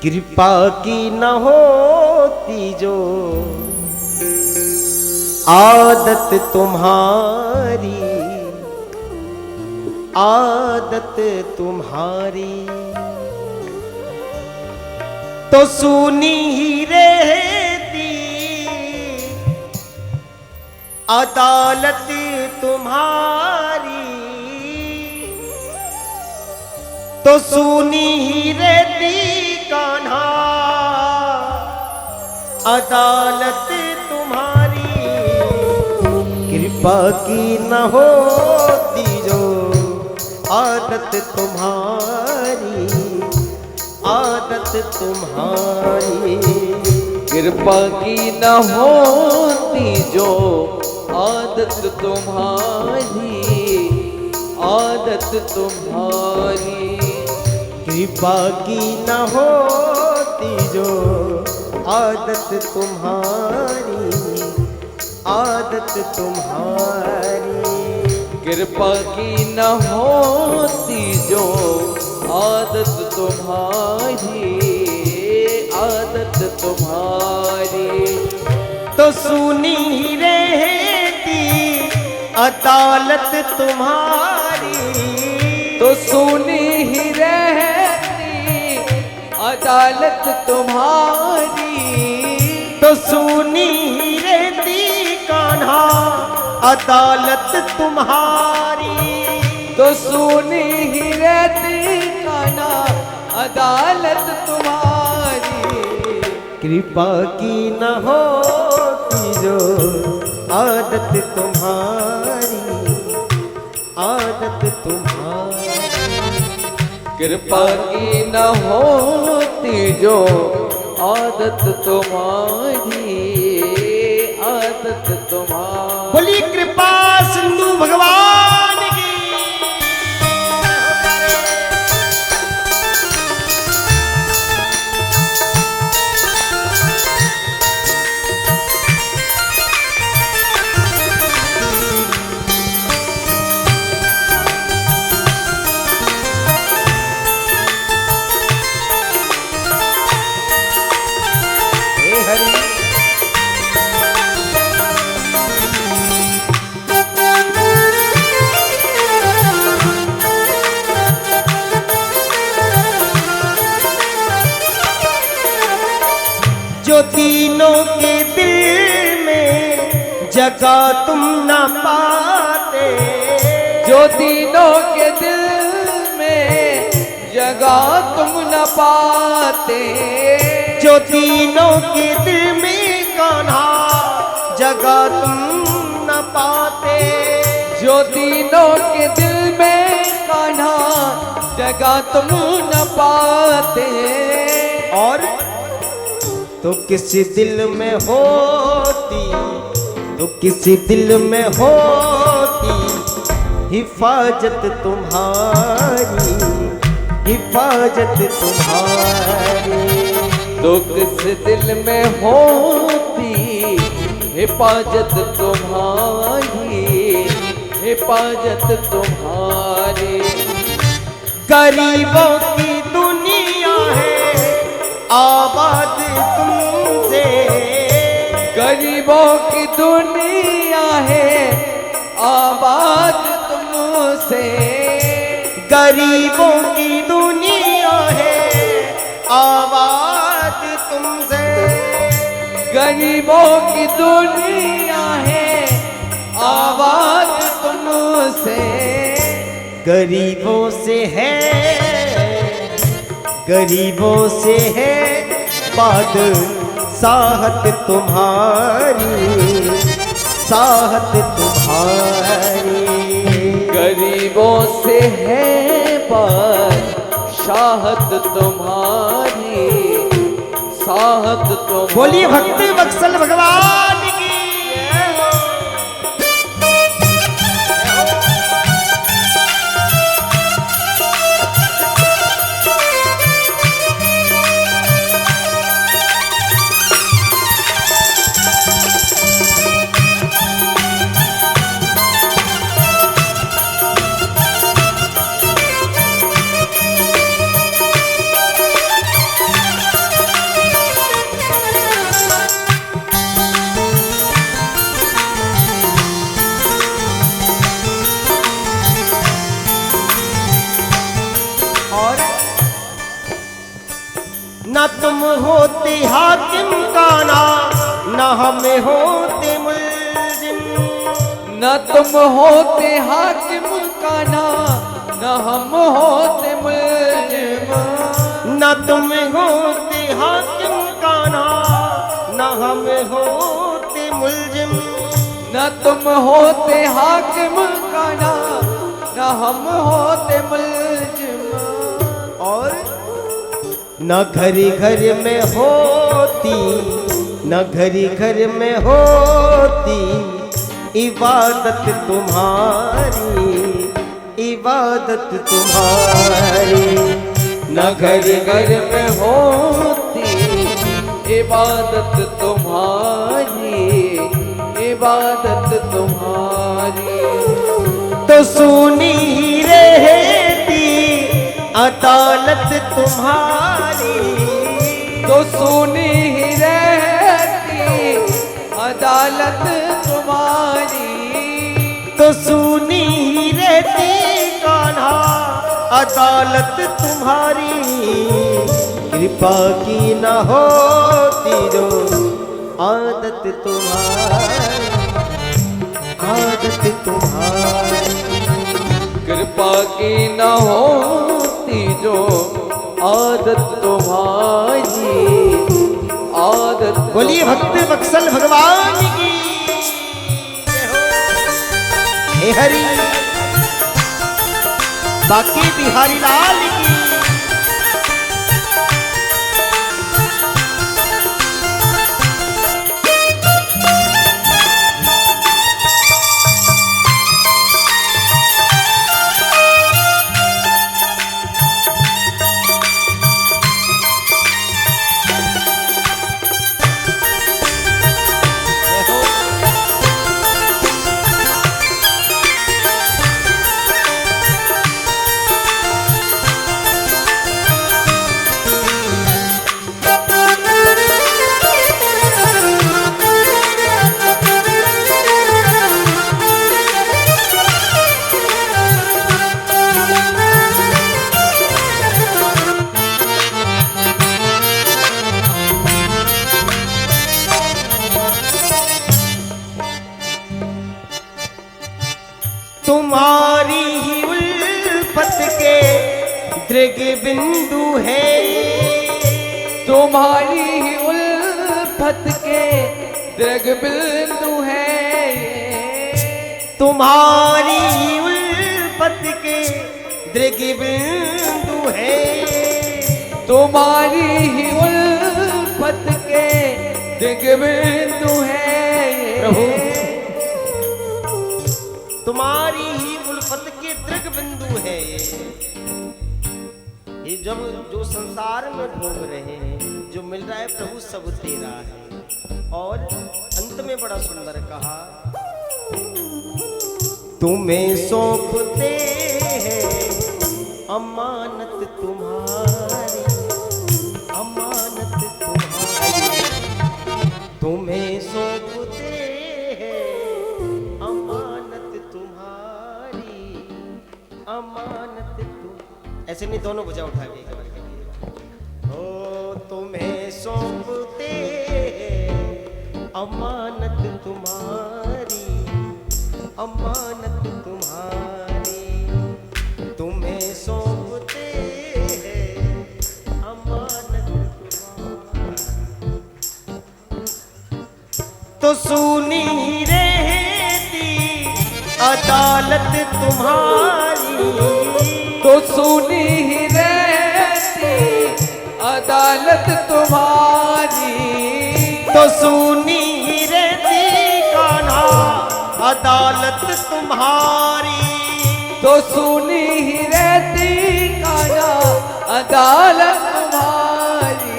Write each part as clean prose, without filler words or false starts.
कृपा की न होती जो आदत तुम्हारी, आदत तुम्हारी तो सुनी ही रहती अदालत तुम्हारी, तो सुनी ही रहती कान्हा अदालत तुम्हारी। कृपा की न होती जो आदत तुम्हारी, आदत तुम्हारी। कृपा की न होती जो आदत तुम्हारी, आदत तुम्हारी। कृपा की न होती जो आदत तुम्हारी, आदत तुम्हारी। कृपा की न होती जो आदत तुम्हारी, आदत तुम्हारी तो सुनी ही रहती अदालत तुम्हारी, तो सुनी ही रहती अदालत तुम्हारी, तो सुनी ही रहती कान्हा अदालत तुम्हारी, तो सुनी ही रहती कान्हा अदालत तुम्हारी। कृपा की न होती जो आदत तुम्हारी, आदत तुम्हारी। कृपा की न होती जो आदत तुम्हारी, आदत तुम्हारी। बोली कृपा सिंधु भगवान की। जो तीनों के दिल में जगह तुम न पाते, जो तीनों के दिल में जगह तुम न पाते, जो तीनों के दिल में कान्हा जगह तुम न पाते, जो तीनों के दिल में कान्हा जगह तुम न पाते। और तो किसी दिल में होती, तो किसी दिल में होती हिफाजत तुम्हारी, हिफाजत तुम्हारी। तो किस दिल में होती हिफाजत तुम्हारी, हिफाजत तुम्हारी। गरीबों की दुनिया है आबाद तुमसे, गरीबों की दुनिया है आबाद तुमसे, गरीबों की दुनिया है आबाद तुमसे, गरीबों की दुनिया है आबाद तुमसे। गरीबों से है, गरीबों से है बात साहत तुम्हारी, साहत तुम्हारी। गरीबों से है बात शाहत तुम्हारी, साहत तुम्हारी। बोलिए भक्ति वत्सल भगवान की। न तुम होते हाकिम कान्हा, न हम होते मुल्जिम। न तुम होते हाकिम कान्हा, न हम होते मुल्जिम। न तुम होते हाकिम कान्हा, न हम होते मुल्जिम। न तुम होते हाकिम कान्हा, न हम होते मुल्जिम। और न घरी घर में होती, न घरी घर में होती इबादत तुम्हारी, इबादत तुम्हारी। न घर घर में होती इबादत तुम्हारी, इबादत तुम्हारी। तो सुनी ही रहती अदालत तुम्हारी, तो सुनी ही रहती अदालत तुम्हारी। तो सुनी ही रहती कान्हा अदालत तुम्हारी। कृपा की न होती जो आदत तुम्हारी, आदत तुम्हारी। कृपा की न होती जो आदत तुम्हारी, आदत। बोलिए भक्त वत्सल भगवान की हे हरि, बाकी बिहारी लाल की। तुम्हारी ही उल्फत के दृग बिंदु है, तुम्हारी ही उल्फत के दृग बिंदु है। तुम्हारी ही उल्फत के दृग बिंदु है। तुम्हारी ही उल्फत के दृग बिंदु है। प्रभु तुम्हारी ही उल्फत के दृग बिंदु है। ये जब जो संसार में भोग रहे हैं, जो मिल रहा है प्रभु सब तेरा है। और अंत में बड़ा सुंदर कहा, तुम्हें सौंपते हैं अमानत तुम्हारी, अमानत तुम्हारी। तुम्हें सौंपते अमानत तुम। ऐसे नहीं, दोनों बुझा उठा के एक बार करिए। ओ तुम्हें सौंपते अमानत तुम्हारी, अमानत तुम्हारी। तुम्हें सौंपते अमानत तुम्हारी। तो सुनी रहती अदालत तुम्हारी, तो सुनी ही रहती अदालत तुम्हारी। तो सुनी ही रहती कान्हा अदालत तुम्हारी। तो सुनी ही रहती कान्हा अदालत तुम्हारी।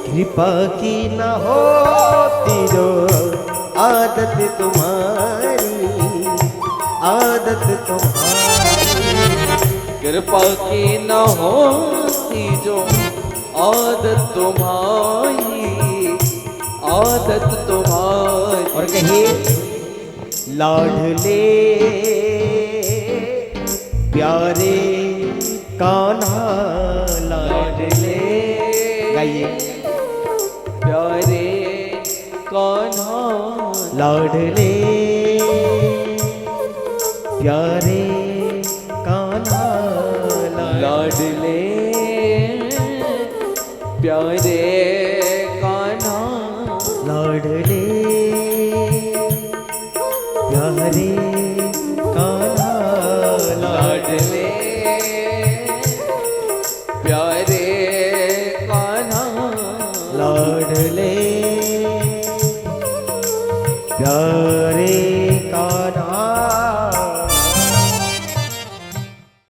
कृपा की न होती जो आदत तुम्हारी, आदत तुम्हारी। कृपा की न होती जो आदत तुम्हारी, आदत तुम्हारी। और कहिए, लाडले प्यारे कान्हा लाडले। गाइए। प्यारे कान्हा लाडले प्यारे कान्हा लाडले प्यारे कान्हा लाडले